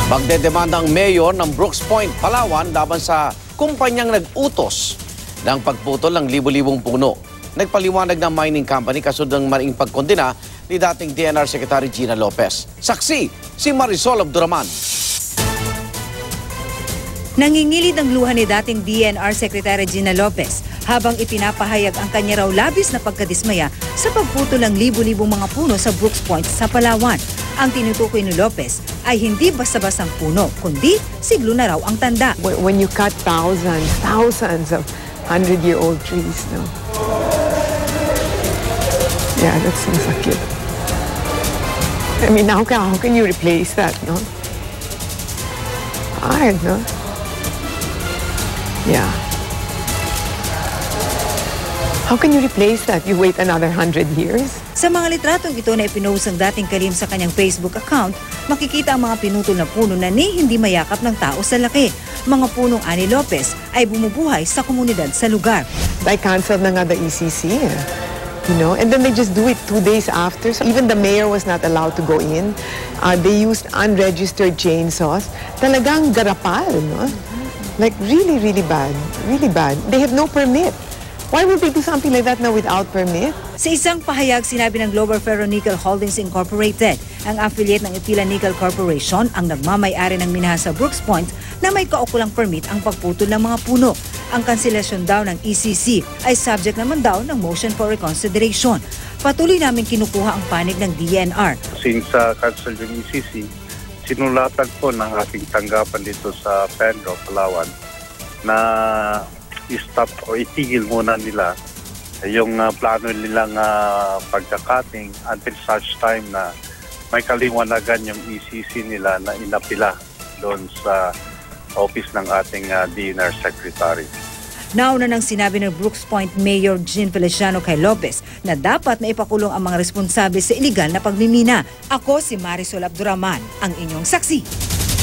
Magdedemanda ang mayor ng Brooks Point, Palawan laban sa kumpanyang nag-utos ng pagputol ng libu-libong puno. Nagpaliwanag ng mining company kasunod ng maling pagkondena ni dating DNR Secretary Gina Lopez. Saksi, si Marisol Abduraman. Nangingilid ang luha ni dating DNR Secretary Gina Lopez habang ipinapahayag ang kanya raw labis na pagkadismaya sa pagputol ng libu-libong mga puno sa Brooks Point sa Palawan. Ang tinutukoy ni Lopez ay hindi basta-bastang puno, kundi siglo na raw ang tanda. When you cut thousands of 100-year-old trees, no? Yeah, that's masakit. I mean, how can you replace that, no? Hard, no? Yeah. How can you replace that? You wait another 100 years? Sa mga litratong ito na ipinost ng dating Kalim sa kanyang Facebook account, makikita ang mga pinutol na puno na hindi mayakap ng tao sa laki. Mga punong ani Lopez ay bumubuhay sa komunidad sa lugar. I canceled na nga the ECC, you know, and then they just do it 2 days after. So even the mayor was not allowed to go in. They used unregistered chainsaws. Talagang garapal, no? Like really, really bad. Really bad. They have no permit. Why would they do something like that now without permit? Sa isang pahayag, sinabi ng Global Ferronickel Holdings Incorporated, ang affiliate ng Itila Nickel Corporation ang nagmamay-ari ng minahan sa Brooks Point na may kaukulang permit ang pagputol ng mga puno. Ang kanselasyon daw ng ECC ay subject naman daw ng motion for reconsideration. Patuloy namin kinukuha ang panig ng DNR. Since cancel yung ECC, sinulatan po ng ating tanggapan dito sa Penro, Palawan, na i-stop o itigil muna nila yung plano nilang pagkakating until such time na may kaliwanagan yung ECC nila na inapila doon sa office ng ating DNR Secretary. Nauna nang sinabi ng Brooks Point Mayor Jean Feliciano kay Lopez na dapat na ipakulong ang mga responsable sa iligal na pagmimina. Ako si Marisol Abduraman, ang inyong saksi.